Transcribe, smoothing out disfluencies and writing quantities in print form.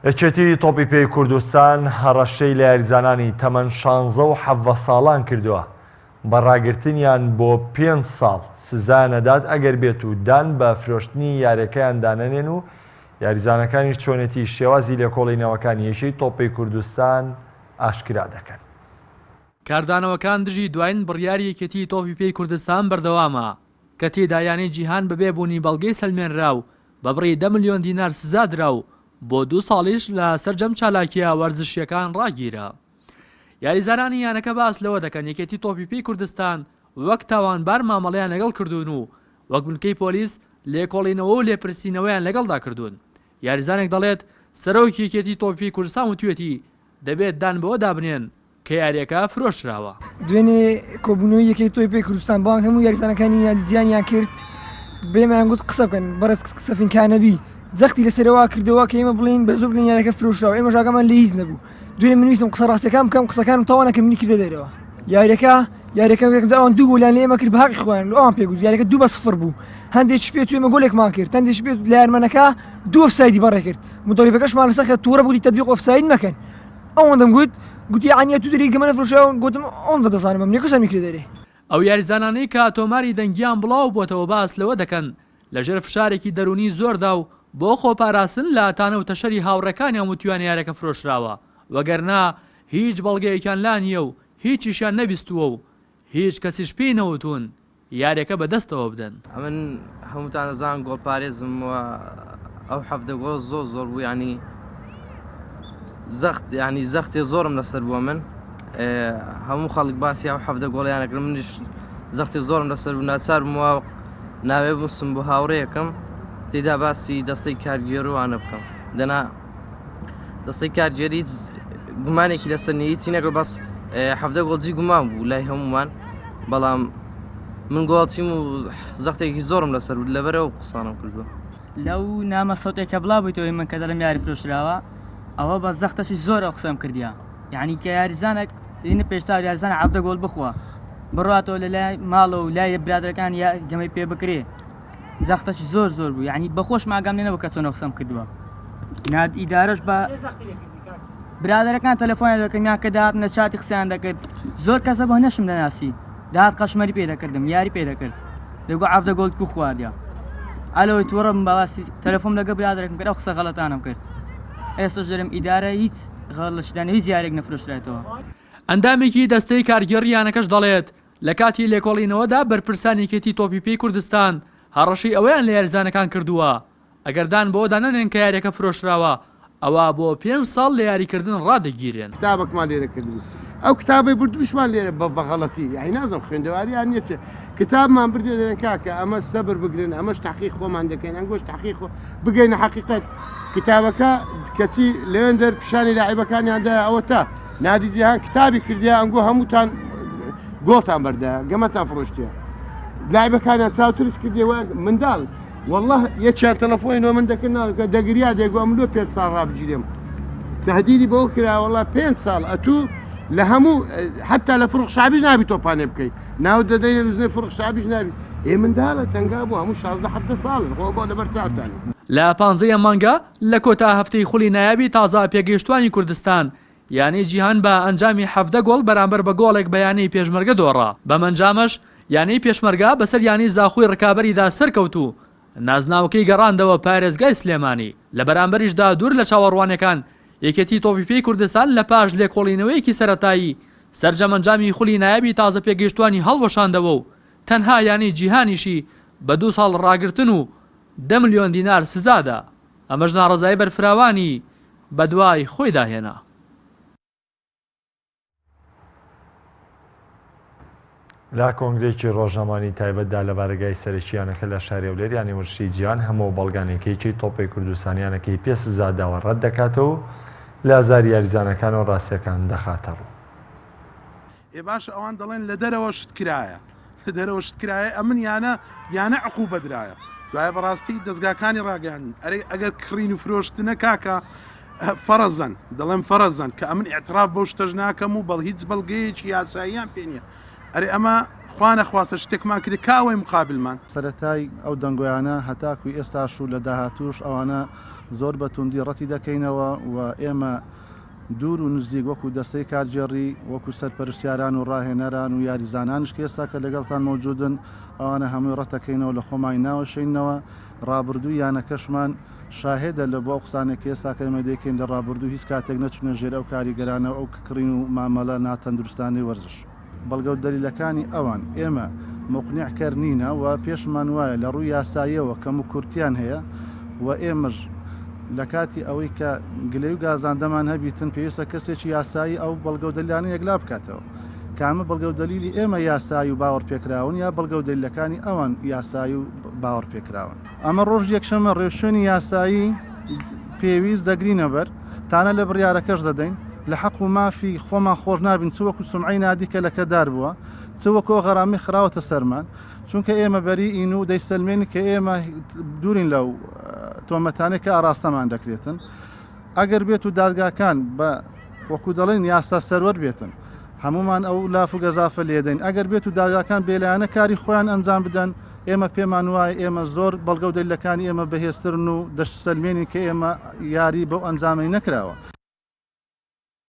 یەکێتی تۆپی پێی کوردستان هەڕەشەی لە یاریزانانی تەمەن 16 و 17 ساڵان کردووە بە ڕاگرتنیان بۆ 5 ساڵ سزا نەدات ئەگەر بێت و دان بە فرۆشتنی یاریەکەیان دانەنێن و یاریزانەکانیش چۆنێتی شێوازی لێکۆڵینەوەکانی یەشەی تۆپی کوردستان ئاشکرا دەکەن. کاردانەوەکان دژی دوایین بڕیاری یەکێتی تۆپی پێی کوردستان بەردەوامە کە تێدا یانەی جیهان بەبێ بوونی بەڵگەی سەلمێنراو بە بڕی 10 ملیۆن دینار سزا دراو بۆ 2 ساڵیش لە سەرجەم چالاکیە وەرزشیەکان ڕاگیرە. یاریزانانی یانەکە باس لەوە دەکەن یەکێتی تۆپی پێی کوردستان وەک تاوانبار مامەڵەیان لەگەڵ کردوون و وەک بنکەی پۆلیس لێکۆڵینەوە و لێپرسینەوەیان لەگەڵدا کردوون. یاریزانێک دەڵێت سەرۆکی یەکێتی تۆپی کوردستان وتوێتی دەبێت دان بەوە دابنێن کە یاریەکە فرۆشراوە. دوێنێ کۆبوونەوەی یەکێتی تۆپی پێی کوردستان بانک هەموو یاریزانەکانی زیانیان کرد بێمان گوت قسە بکەن بەڕێز قسەفینکانەبی جەختی لەسەرەوە کردەوە کە ئێمە بڵین بە زۆر بڵین یاریەکە فرۆشراوە ئێمە ژاگەمان لە هیچ نەبوو. دوێنێ من ویستم قسە ڕاستیەکان بکەم قسەکانم تاوانەکە منی کردە دەرەوە. یاریەکە ئەوان دوو گۆلیان لە ئێمە کرد بە حەقی خۆیان ئەوان پێگوت یاریەکە 2-0 بوو. هەندێک پێ توێمە گۆلێکمان کرد هەندێک پێ لە یارمەنەکە 2 ئۆفسایدی بەڕێ کرد مدەریبەکەشمان لەسەر کە تووڕە بووی تەطبیق ئۆفساید مەکەن. ئەوەندەم گوتی عنیە تو دەری گەمەنە فرۆشراوە گوتم ئەوەندە دەزانم منێ کەسە میکرد دەرێ. ئەو یاریزانانەی کە تۆماری دەنگیان بڵاو بۆتەوە باس لەوە دەکەن لەژێر فشارێکی دەرونی زۆردا و بۆ خۆپاراستن لە تانە و تەشەری هاوڕەکانیان وتویان یاریەکە فرۆشراوە وەگەرنا هیچ بەڵگەیەکیان لا نییە و هیچیشیان نەبیستووە و هیچ کەسیش پێی نەوتون یاریەکە بەدەستەوە بدەن. من هەمووتان دەزان گۆڵپارێزم و ئەو 17 گۆڵ زۆر بوو ینی زەختی زۆرم لەسەر بووە من هەموو خەڵک باسی ئەو 17 گۆڵیانەکرد منیش زەختی زۆرم لەسەر بوو ناچار بوومەوە ناوێ بووسم بۆ هاوڕێیەکەم تێدا باسی دەستەی کارگێڕوانە بکەم دەنا دەستەی کارگێری گومانێکی لەسەر نییتی نەکرد بەس 17 گۆڵجی گومان بوو لای هەمومان بەڵام من گۆڵچیم و زەختێکی زۆرم لەسەر بود لەبەرەوە قسانم کردووە. لەو نامە سەوتێکە بڵا بوویتەوەی من کە دەڵم یاری فرۆشراوە ئەوە بە زەختەشی زۆر ئەو قسەم کردیە یعنی کە یاریزانێک لینە پێشتا یاریزانە 17 گۆڵ بخوە بڕاتەوە لە لای ماڵە و لای برادەکان یا گەمەی پێ بکرێ زەختەشی زۆر بوو یعنی بەخۆش ماگەم لێنەوە کە چۆن قسەم کردووە. ناد ئیدارەش بە برادەکان تەلەفۆنیان دەکەمیان کە داهات نە چاتی قسەیان دەکرد زۆر کەسە بە نەشم دەناسی داهات قەشمەری پێ دەکردم یاری پێ دەکرد دەگو 17 گۆڵ کو خواردیا ئەلەوەی تووڕە من بەڵاستی تەلەفۆن لەگە برادێکم کرد ئەو قسە غەڵەتانم کرد ئێستاش دەرم ئیدارە هیچ غەڵەشدانی هیچ یارێک نەفرۆشرێتەوە. ئەندامێکی دەستەی کارگێڕیانەکەش دەڵێت لە کاتی لێکۆڵینەوەدا بەرپرسانێکێتی تۆپی پێی کوردستان هەڕەشی ئەوەیان لە یاریزانەکان کردووە ئەگەردان بۆ دانەنێن کە یاریەکە فرۆشراوە ئەوە بۆ 5 ساڵ لە یاریکردن ڕادەگیرێن. کتابێکمان لێرە کردبوو ئەو کتابی بردوشمان لێرە بە غەڵەتی یعنی نازم خوێندەواریان نییە کتابمان بردێ دەرێن کاکە ئەمە سەبر بگرن ئەمەش تحقیق خۆمان دەکەین ئەنگۆش تحقیق بگەینە حەقیقەت کتابەکە کەچی لەوێن دەر پیشانی لاعیبەکانیاندا ئەوە تا نادی جیهان کتابی کردیا ئەنگۆ هەمووتان گۆڵتان بەردە گەمەتان فرۆشتیە لاعیبەکانیان چاوترس کردیەوە منداڵ والله یەکیان تەلەفۆنەوە من دەکرد دەگریا دێگو ئەملۆ 5 ساڵ ڕابگیرێم تهدیدی بەوە کرا والله 5 ساڵ ئەتوو لە هەموو حتا لە فڕق شعبیش نابی تۆپانێ بکەیت ناو دەدەین لە فڕق شعبیش نابی منداڵە تەنگا بوو هەموو 16-17 ساڵ خۆ بۆ لەبەر چاوتان. لە 15 مانگە لە کۆتا هەفتەی خولی نایابی تازا پێگەیشتوانی کوردستان یانەی جیهان بە ئەنجامی 17 گۆڵ بەرامبەر بە گۆڵێک بەیانەی پێشمەرگە دۆڕا بە مەنجامەش یانەی پێشمەرگا بەسەر یانی زاخۆی ڕکابەریدا سەرکەوت و نازناوەکەی گەڕاندەوە پارێزگای سلێمانی لە بەرامبەریشدا دوور لە چاوەڕوانەکان یەکێتی تۆپی پێی کوردستان لە پاش لێکۆڵینەوەیەکی سەرەتایی سەرجەمەنجامی خولی نایابی تازە پێگەیشتوانی هەڵوەشاندەوە و تەنها یانی جیهانیشی بە 2 ساڵ ڕاگرتن و 10 ملیۆن دینار سزادا ئەمەش ناڕەزایی بەرفراوانی بە دوای خۆی داهێنا. لا کۆنگرێکی ڕۆژنامانی تایبەتدا لە بارگای سەرکییانەکە لە شاری هەولێریانی ورشی جیهان هەموو بەڵگانێکێکی تۆپی کوردستانیانەکەی پێ سزاداوە ڕەت دەکاتەوە لە ئازاری یاریزانەکان و ڕاستیەکان دەخاتە ڕوو. باشە ئەوان دەڵێن لە دەرەوە شت کرایە لە دەرەوە شت کرایە ئەمن یانە عقوبە درایە دوایە بەڕاستی دەستگاکانی ڕاگەیان ئەگەر کڕین و فرۆشتنە کاکە فەرەزەن دەڵێن فەرەزەن کە ئەمن ئێعتراف بەو شتەش ناکەم و بەڵ هیچ بەڵگەیەکی یاساییان پێ نییە ئەرێ ئەمە خوانە خواستە شتێکمان کرد کاوەی مقابلمان سەرەتای ئەو دەنگۆیانە هەتاکوی ئێستاش و لە داهاتوش ئەوانە زۆر بەتوندی ڕەتی دەکەینەوە و ئێمە دوور و نزیک وەکو دەستەی کارجێڕی وەکو سەرپەرستیاران و ڕاهێنەران و یاریزانانش کێستا کە لەگەڵتان مەوجودن ئەوانە هەمووی ڕەتەکەینەوە لە خۆمای ناوەشینەوە ڕابردوو یانەکەشمان شاهێدە لە بۆ قسانێک ئێستا کە ئێمە دەکەین لە ڕابردوو هیچ کاتێک نەچونە ژێر ئەو کاریگەرانە ئەو کڕین و مامەلە ناتەندروستانی وەرزش بەڵگە و دەلیلەکانی ئەوان ئێمە مقنعکەر نینە و پێشمان وایە لە ڕووی یاساییەوە کەم و کورتیان هەیە و ئێمەش لە کاتی ئەوەی کە گلەی و گازاندەمان هەبیتن پێویستە کەسێکی یاسایی ئەو بەڵگە و دەلیلانە یەکلا بکاتەوە کامە بەڵگە و دەلیلی ئێمە یاسایی و باوەڕ پێکراون یا بەڵگە و دەلیلەکانی ئەوان یاسایی و باوەڕ پێکراون ئەمە ڕۆژ یەکشەمە ڕێوشێنی یاسایی پێویست دەگرینە بەر تانە لە بڕیارەکەش دەدەین لە حەق و مافی خۆمان خۆش نابین چ وەکو سومعی نادی کە لەکەدار بووە چ وەکو غەرامی خراوەتە سەرمان چونکە ئێمە بەری ئین و دەیسەلمێنی کە ئێمە دوورین لەو تۆمەتانێک کە ئاراستەمان دەکرێتن ئەگەر بێت و دادگاکان بە وەکو دەڵێن یاستا سەروەر بێتن هەمومان ئەو لاف و گەزافە لێدەین ئەگەر بێت و دادگاکان بێلایەنە کاری خۆیان ئەنجام بدەن ئێمە پێمان وایە ئێمە زۆر بەڵگە و دەلیلەکانی ئێمە بەهێزترن و دەشت سەلمێنی کە ئێمە یاری بەو ئەنجامی نەکراوە